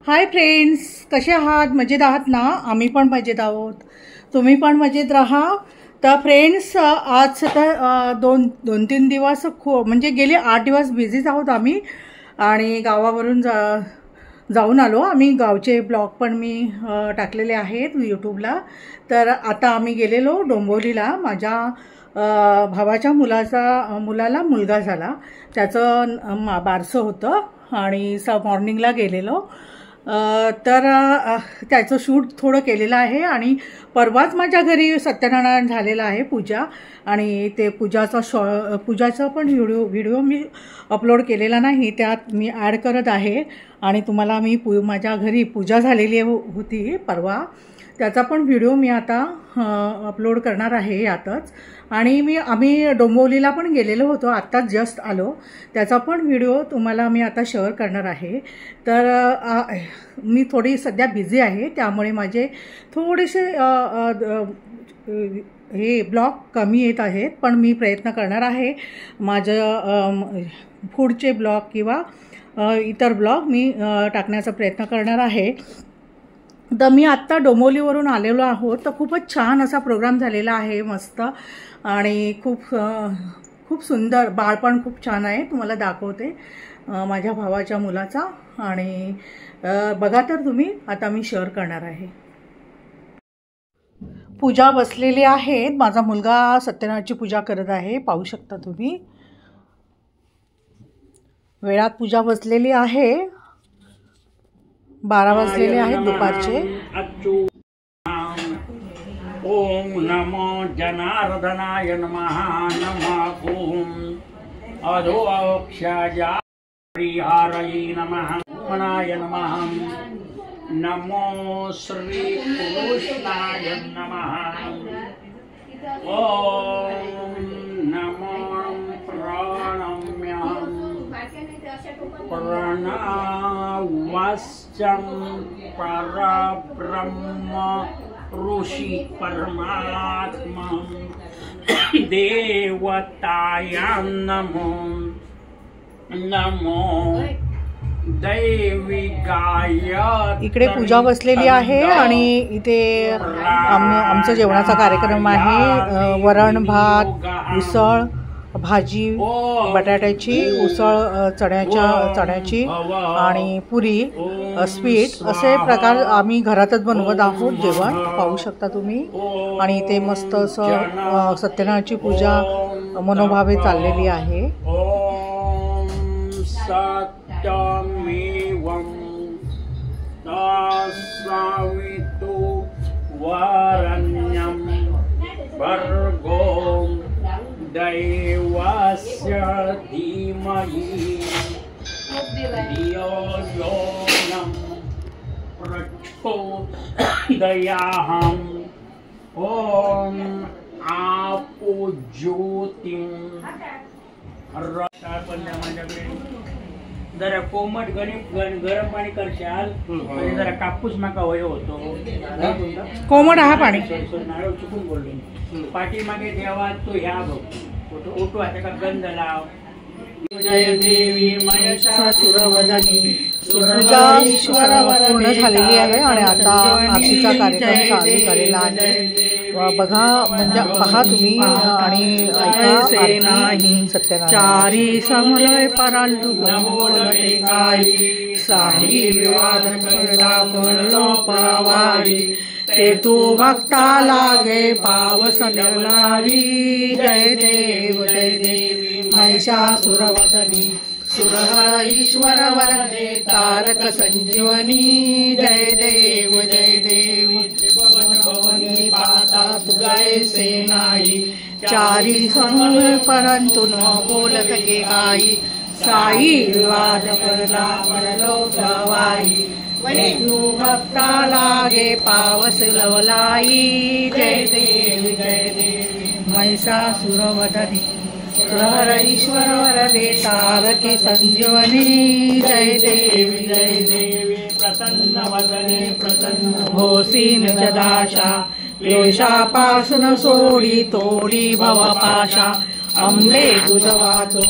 Hi friends, कसे आहात? मजेत आहात ना? आम्ही पण मजेत आहोत. तुम्ही पण मजेत राहा. तर फ्रेंड्स, आज तर दोन तीन दिवस म्हणजे गेले 8 दिवस बिझीच आहोत आम्ही. आणि गावावरून जाऊन आलो आम्ही. गावचे ब्लॉग पण मी टाकलेले आहेत यूट्यूबला. तर आता आम्ही गेलेलो डोंबिवलीला. माझ्या भावाच्या मुलाला मुलगा झाला. त्याचं बारसं होतं आणि मॉर्निंगला गेलेलो. तर त्याचं शूट थोडं केलेलं आहे. आणि परवाच माझ्या घरी सत्यनारायण झालेलं आहे, पूजा. आणि ते पूजाचा पण व्हिडिओ मी अपलोड केलेला नाही, त्यात मी ॲड करत आहे. आणि तुम्हाला मी माझ्या घरी पूजा झालेली होती परवा, त्याचा पण व्हिडिओ मी आता अपलोड करणार आहे यातच. आणि आम्ही डोंबिवलीला पण गेलेलो होतो, आत्ताच जस्ट आलो. त्याचा पण व्हिडिओ तुम्हाला मी आता शेअर करणार आहे. तर मी थोडी सध्या बिझी आहे, त्यामुळे माझे थोडेसे हे ब्लॉग कमी येत आहेत. पण मी प्रयत्न करणार आहे माझं पुढचे ब्लॉग किंवा इतर ब्लॉग मी टाकण्याचा प्रयत्न करणार आहे. तर मी आत्ता डोंबिवलीवरून आलेलो आहोत. तर खूपच छान असा प्रोग्राम झालेला आहे, मस्त. आणि खूप सुंदर. बाळपण खूप छान आहे, तुम्हाला दाखवते माझ्या भावाच्या मुलाचा. आणि बघा तर तुम्ही, आता मी शेअर करणार आहे. पूजा बसलेली आहे. माझा मुलगा सत्यनारायणची पूजा करत आहे, पाहू शकता तुम्ही. वेळात पूजा बसलेली आहे. 12 वाजलेले आहेत दुपारचे. ओम नमो जनार्दनाय नमः. नमः ओम अधोक्षाय हरये नमः. मनाय नमः. नमो श्री कृष्णाय नमः. ओम नमो प्रणम्यं प्रणवश्चं परब्रह्म ऋषि परमात्मा देवतायां नमो. नमो दैवी गायत्री. इकडे पूजा बसलेली आहे आणि इथे आमचं जेवणाचा कार्यक्रम आहे. वरण भात, उसळ, भाजी बटाट्याची, उसळ चण्याची आणि पुरी, स्वीट, असे प्रकार आम्ही घरातच बनवत आहोत जेवण, पाहू शकता तुम्ही. आणि इथे मस्त असं सत्यनारायणची पूजा मनोभावे चाललेली आहे. सत्यमेवं तत्सवितु वरेण्यं भर्गो देवस्य धीमहि धियो यो न प्रचोदयात्. ओम आपो ज्योतिं जरा कोमट गरम पाणी करशाल, म्हणजे जरा कापूस माका वय होतो. कोमट हा पाणी नारळ चुकून बोललो. पाठीमागे देवा तो ह्या बघ ओटू आता का गंध लाव. जय देवी महिषासुरवदनी. पूजा ईश्वर पूर्ण झालेली आहे आणि आता आरतीचा कार्यक्रम चालू झालेला आहे. बघा, म्हणजे पहा तुम्ही आणि ऐका. सत्यनारायण चारी समलय परांतु बोलते काही साही विवाद पडलो परवारी. ते तू भक्ता लागे पावस लावी. जय देव जय देवी महिषासुरवदनी. सुरहर ईश्वर वरदे तारक संजीवनी. जय देव जय देवी त्रिभुवन भवनी. पाता तुझे सेनाई चारी समूह परंतु न बोलत गे काही. साई विवाद पडला पडलो प्रवाही. तू भक्ता लागे पावस लवलाई. जय देवी जय देवी महिषासुरवदनी. सुरहर ईश्वर वरदे तारके संजीवनी. जय देवी जय देवी प्रसन्न वदने प्रसन्न होसी निजदाशा. क्लेशापासून सोडी तोडी भवपाशा. अंबे तुझ वाचो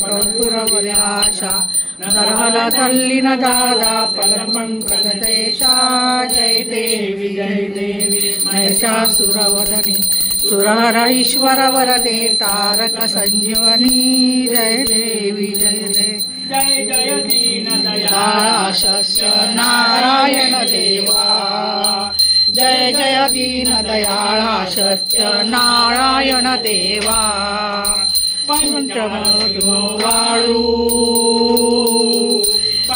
कर्पूर आशा. नरहला तल्लीन दादा पलमंकट देशा जय देवी महिषासुरवदनी सुरहर ईश्वर वरदे तारक संजीवनी जय देवी जय जय दीन दयाशस्य नारायण देवा जय जय दीन दयाशस्य नारायण देवा पंचमो वाळू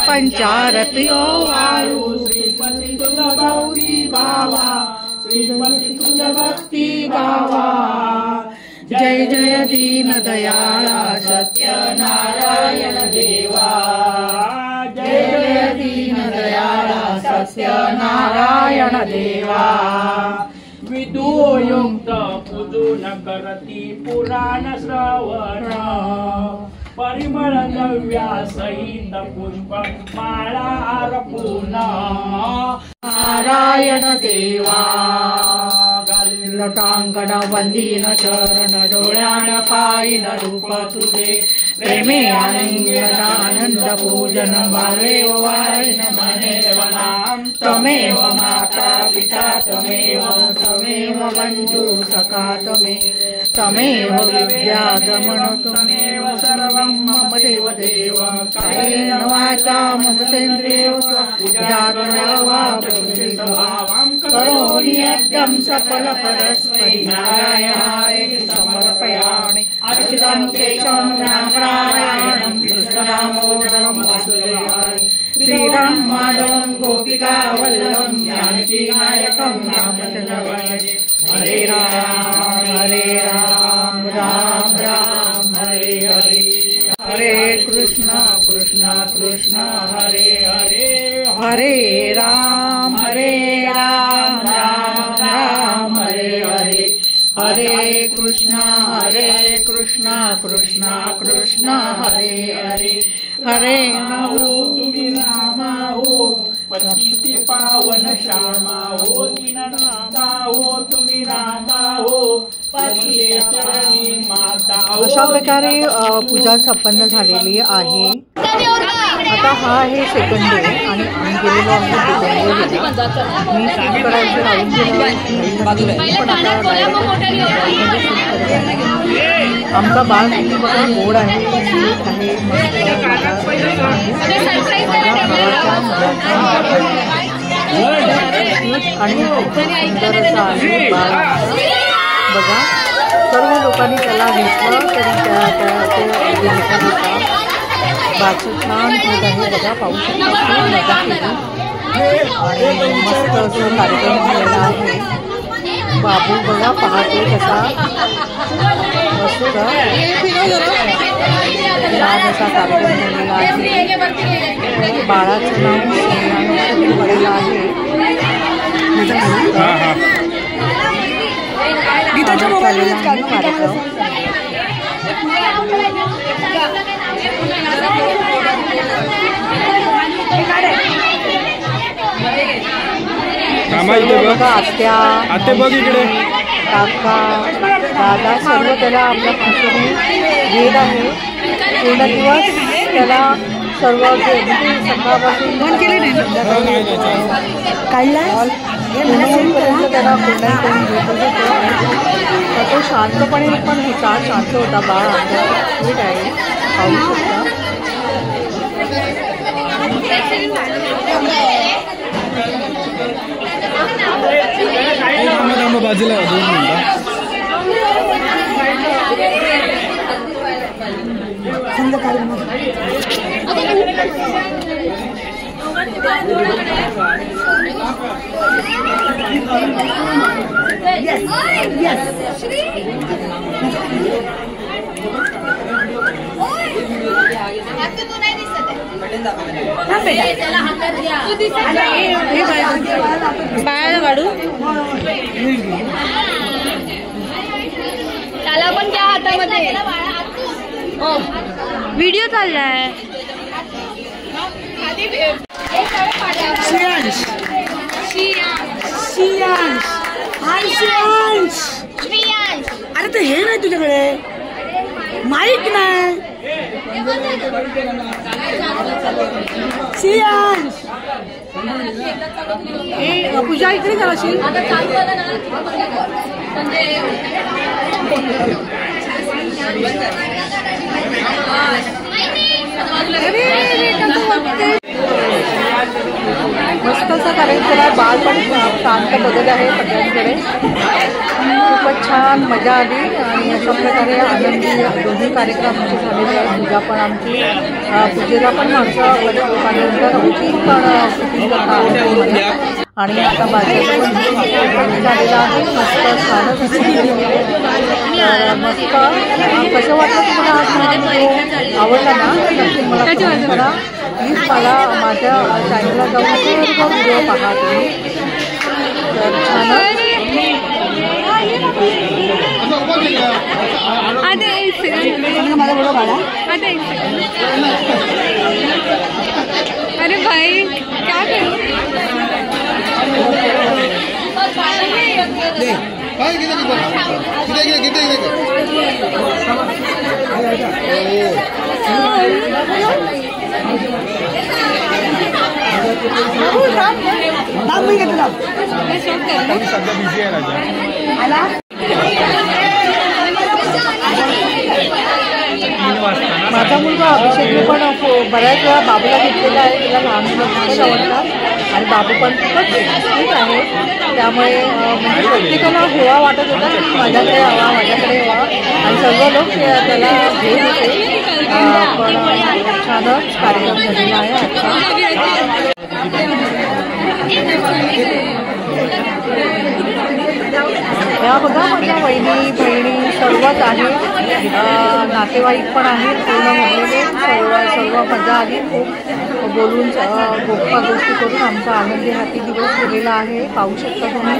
पंचारत्यो वाळू श्रीपती तुला गौरी बाबा श्रीपती तुला भक्ती बाबा जय जय दीन दयाळा सत्य नारायण देवा जय जय दीन दयाळा सत्य नारायण देवा विदुयुक्त पुजून करती पुराण श्रवण परिमळ द्रव्या सहित पुष्प माळा अर्पून नारायण देवा लटांगण वंदीन चरण डोळ्यान पायीन रूप तुझे प्रेमे आनंद पूजन बाळे वाळीन मनेव नाम तमेव माता पिता तमेव बंधू सखा तमेव विद्या गमन तमेव सर्वं मम देव देव कायेन वाचा मनसेन्द्रियो स्वभावं करोमि यज्ञं सकल परस्परि नारायणाय समर्पयामि अर्चितं केशवं नारायणं कृष्णदामोदरं वासुदेवाय श्रीराम माधवं गोपिका वल्लभं जानकी नायकं रामचन्द्रं हरे राम राम राम हरे हरे हरे कृष्ण कृष्ण कृष्ण हरे हरे हरे राम राम राम हरे हरे हरे कृष्ण कृष्ण कृष्ण हरे हरे हरे हो तुम्ही रामा हो पतिते पावन श्यामा हो दीननाथा हो तुम्ही रामा हो पतिते चरणी माता हो। अशा प्रकारे पूजा संपन्न झालेली आहे। आता हा आहे सेकंड डे आणि आम्ही गेलेलो आहोत मी शूट करायचं राहून पण आता आमचा बाळ किती बघा गोड आहे आणि सुंदर असं आहे बाळ बघा। सर्व लोकांनी त्याला घेतलं तरी बाळचं छान होत आहे बघा, पाहू शकता मजा केली आणि मस्त असं कार्यक्रम झालेला आहे। बाबू बघा पाहतो कसा मस्त छान असा कार्यक्रम झालेला आहे। बाळाचं नाव पडलेलं आहे कार्यक्रम। आत्या बघ इकडे काका दादा सर्व त्याला आपल्या खुशीने घेत आहे। पूर्ण दिवस त्याला सर्व सकाळपासून काढला त्याला पूर्ण करून घेत होतो। तो शांतपणे पण होता, शांत होता बाळ आपल्या ठीक आहे पाहू शकता। बाजूला 2 बाळाला काढू त्याला पण त्या हातामध्ये व्हिडिओ चाललाय। श्रेयांश श्रेयांश हाय श्रेयांश अरे ते हे नाही तुझ्याकडे माईक नाही सियांश पूजा इकडे कराशील मस्त असा कार्यक्रम आहे. बाळ पण शांत बघत आहे सगळ्यांकडे. खूपच छान मजा आली आणि अशा प्रकारे आनंदी दोन्ही कार्यक्रम आमचे झालेले आहेत. पूजा पण आमची पूजेला पण माणसं नंतर होती पण आणि आता बाजारात झालेला आहे. मस्त छानच मस्त कसं वाटलं तुम्हाला आवडला ना नक्की मला कमेंट करा. प्लीज मला माझ्या चॅनलला जाऊन व्हिडिओ पहा तुम्ही. तर छानच माझा बरोबर बाळा. अरे भाई क्या करूं माझा मुलगा अभिषेकने पण बऱ्याच वेळा बाबूला घेतलेला आहे. तिला लहान मुलं खूपच आवडतात आणि बाबू पण खूपच ठीक आहे. त्यामुळे म्हणजे प्रत्येकाला हेवा वाटत होता की माझ्याकडे यावा माझ्याकडे यावा आणि सर्व लोक त्याला घेत होते. पण छानच कार्यक्रम झालेला आहे आजचा. या बघा माझ्या वहिनी बहिणी सर्वच आहे. नातेवाईक पण आहेत पूर्ण भरलेले. सर्व मजा आली. खूप बोलून गप्पा गोष्टी करून आमचा आनंदी हाती दिवस गेलेला आहे. पाहू शकता तुम्ही.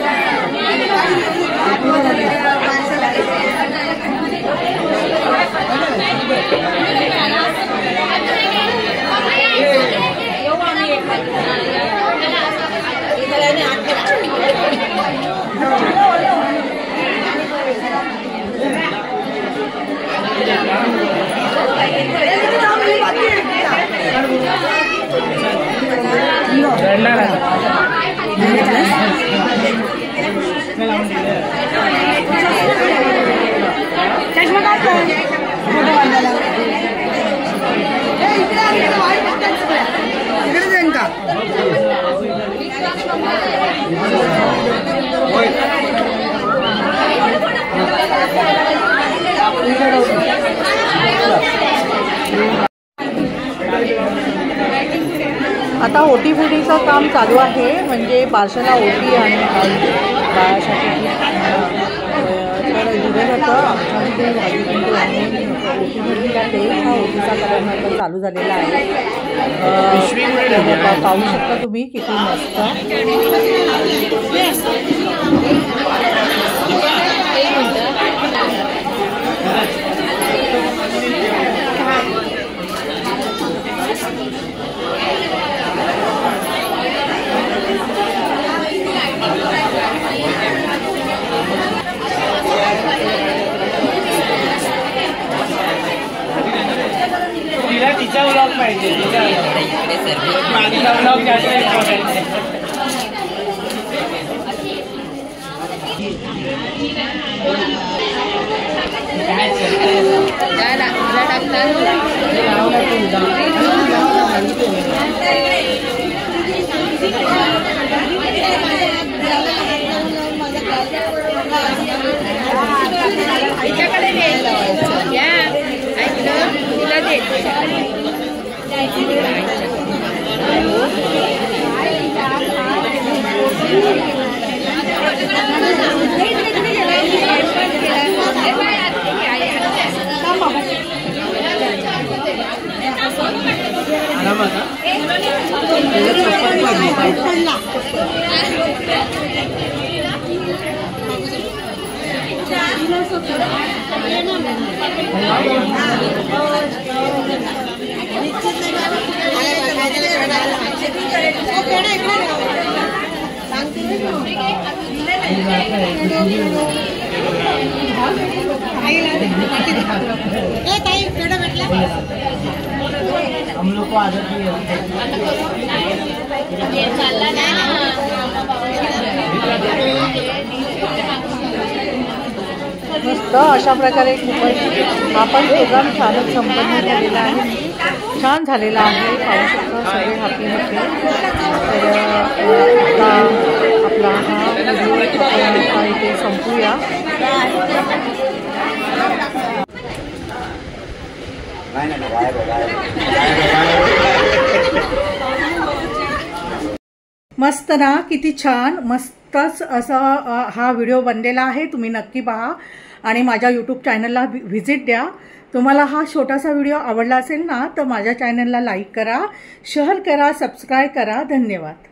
चष्मा काढतो फोटो बांधायला इकडे जाईन का. आता ओटी फुटीचं काम चालू आहे. म्हणजे बारशाला ओटी आणि बाळासाठी तर दिलं जातं. आमच्यामध्ये भाजी कुंकू आणून ओटी भरली जाते. हा ओटीचा कार्यक्रम चालू झालेला आहे. पाहू शकता तुम्ही किती मस्त. तिचा व्लॉग पाहिजे. माझा व्लॉग जास्त इम्पॉर्टंट आहे. हम लोग को आदत नहीं मस्त अशा प्रकारे खूपच हा पण प्रोग्राम छानच संपन्न झालेला आहे, छान झालेला आहे. पाहू शकता सगळे हॅपी तर आपला हा व्हिडिओ इथे संपूया. मस्त ना, किती छान, मस्तच असा हा व्हिडिओ बनलेला आहे. तुम्ही नक्की पहा आणि माझ्या यूट्यूब चॅनलला व्हिजिट द्या. तुम्हाला हा छोटासा व्हिडिओ आवडला असेल ना तर माझ्या चॅनलला लाईक करा, शेअर करा, सबस्क्राईब करा. धन्यवाद.